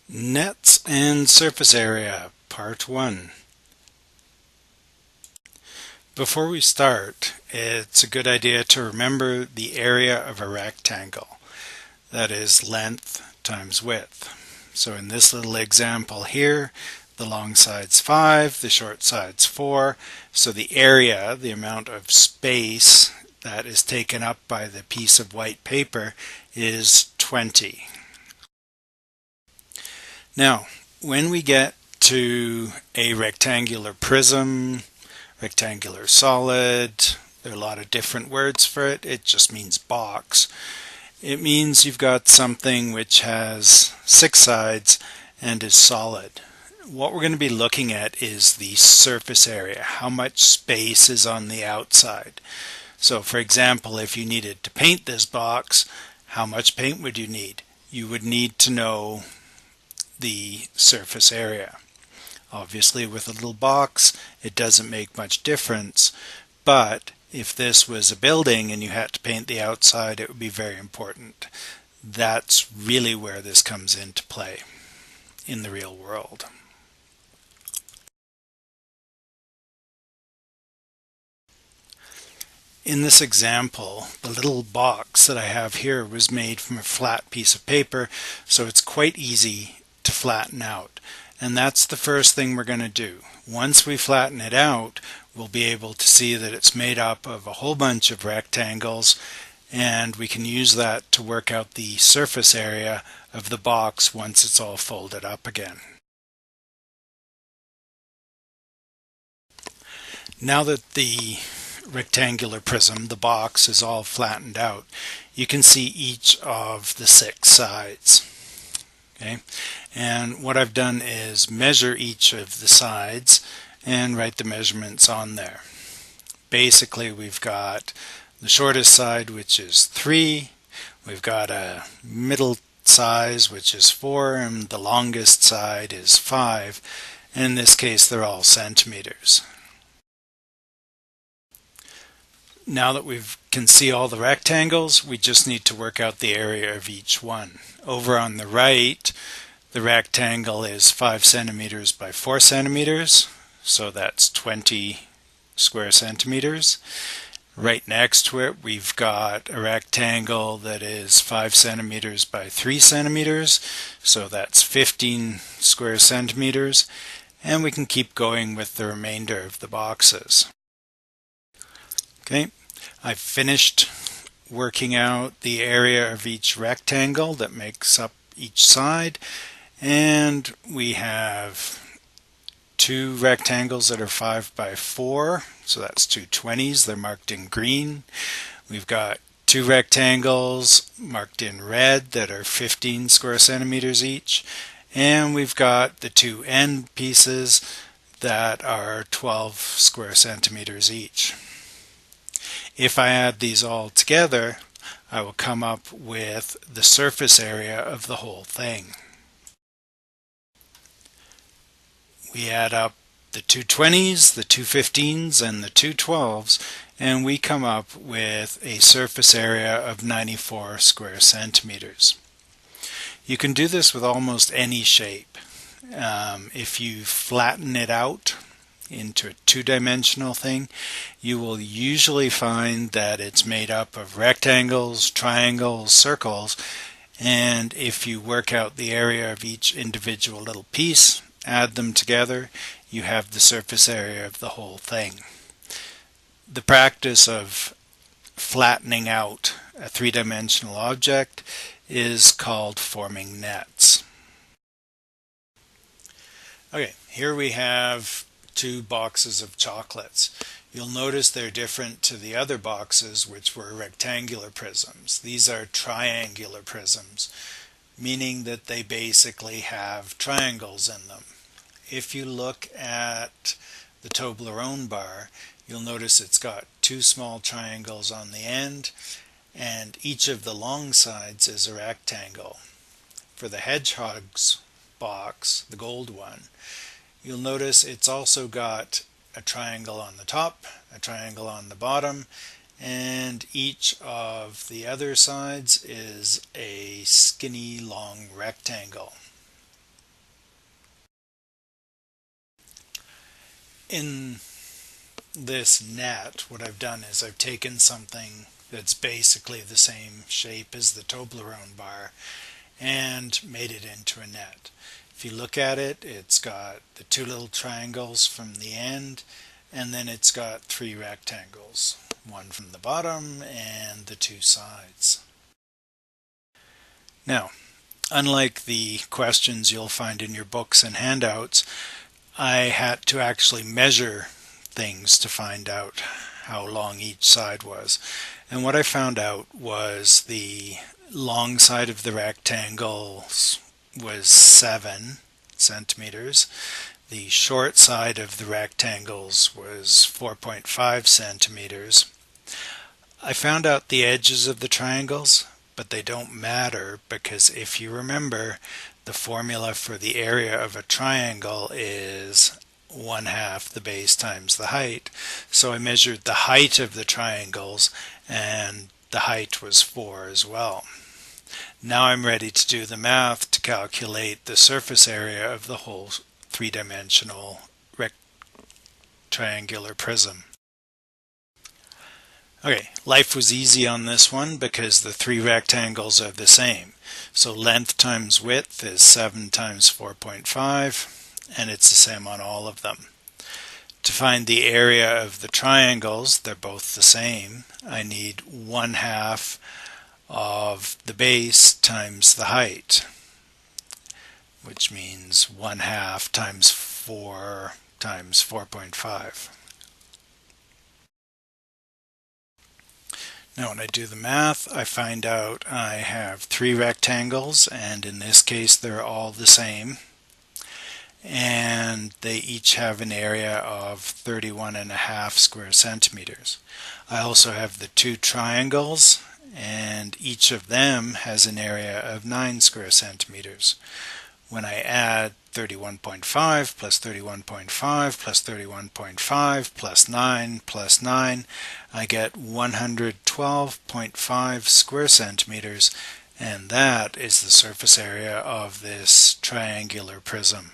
Nets and surface area, part 1. Before we start, it's a good idea to remember the area of a rectangle. That is length times width. So in this little example here, the long side's 5, the short side's 4. So the area, the amount of space that is taken up by the piece of white paper, is 20. Now, when we get to a rectangular prism, rectangular solid, there are a lot of different words for it. It just means box. It means you've got something which has 6 sides and is solid. What we're going to be looking at is the surface area, how much space is on the outside. So for example, if you needed to paint this box, how much paint would you need? You would need to know the surface area. Obviously with a little box it doesn't make much difference, but if this was a building and you had to paint the outside, it would be very important. That's really where this comes into play in the real world. In this example, the little box that I have here was made from a flat piece of paper, so it's quite easy to flatten out. And that's the first thing we're going to do. Once we flatten it out, we'll be able to see that it's made up of a whole bunch of rectangles, and we can use that to work out the surface area of the box once it's all folded up again. Now that the rectangular prism, the box, is all flattened out, you can see each of the 6 sides. Okay, and what I've done is measure each of the sides and write the measurements on there. Basically, we've got the shortest side, which is 3, we've got a middle size, which is 4, and the longest side is 5. And in this case, they're all centimeters. Now that we can see all the rectangles, we just need to work out the area of each one. Over on the right, the rectangle is 5 centimeters by 4 centimeters, so that's 20 square centimeters. Right next to it, we've got a rectangle that is 5 centimeters by 3 centimeters, so that's 15 square centimeters, and we can keep going with the remainder of the boxes. Okay, I've finished working out the area of each rectangle that makes up each side, and we have 2 rectangles that are 5 by 4, so that's 2 20s, they're marked in green. We've got 2 rectangles marked in red that are 15 square centimeters each, and we've got the 2 end pieces that are 12 square centimeters each. If I add these all together, I will come up with the surface area of the whole thing. We add up the 2 20s, the 2 15s, and the 2 12s, and we come up with a surface area of 94 square centimeters. You can do this with almost any shape. If you flatten it out into a 2-dimensional thing, you will usually find that it's made up of rectangles, triangles, circles, and if you work out the area of each individual little piece, add them together, you have the surface area of the whole thing. The practice of flattening out a 3-dimensional object is called forming nets. Okay, here we have 2 boxes of chocolates. You'll notice they're different to the other boxes, which were rectangular prisms. These are triangular prisms, meaning that they basically have triangles in them. If you look at the Toblerone bar, you'll notice it's got 2 small triangles on the end, and each of the long sides is a rectangle. For the Hedgehog's box, the gold one, you'll notice it's also got a triangle on the top, a triangle on the bottom, and each of the other sides is a skinny long rectangle. In this net, what I've done is I've taken something that's basically the same shape as the Toblerone bar and made it into a net. If you look at it, it's got the two little triangles from the end, and then it's got three rectangles, one from the bottom and the two sides. Now, unlike the questions you'll find in your books and handouts, I had to actually measure things to find out how long each side was. And what I found out was the long side of the rectangles was 7 centimeters. The short side of the rectangles was 4.5 centimeters. I found out the edges of the triangles, but they don't matter because if you remember, the formula for the area of a triangle is 1/2 the base times the height. So I measured the height of the triangles, and the height was 4 as well. Now I'm ready to do the math to calculate the surface area of the whole three-dimensional triangular prism. Okay, life was easy on this one because the three rectangles are the same. So length times width is 7 times 4.5, and it's the same on all of them. To find the area of the triangles, they're both the same. I need 1/2 of the base times the height, which means 1/2 times 4 times 4.5. Now when I do the math, I find out I have three rectangles, and in this case they're all the same, and they each have an area of 31.5 square centimeters. I also have the two triangles, and each of them has an area of 9 square centimeters. When I add 31.5 plus 31.5 plus 31.5 plus 9 plus 9, I get 112.5 square centimeters, and that is the surface area of this triangular prism.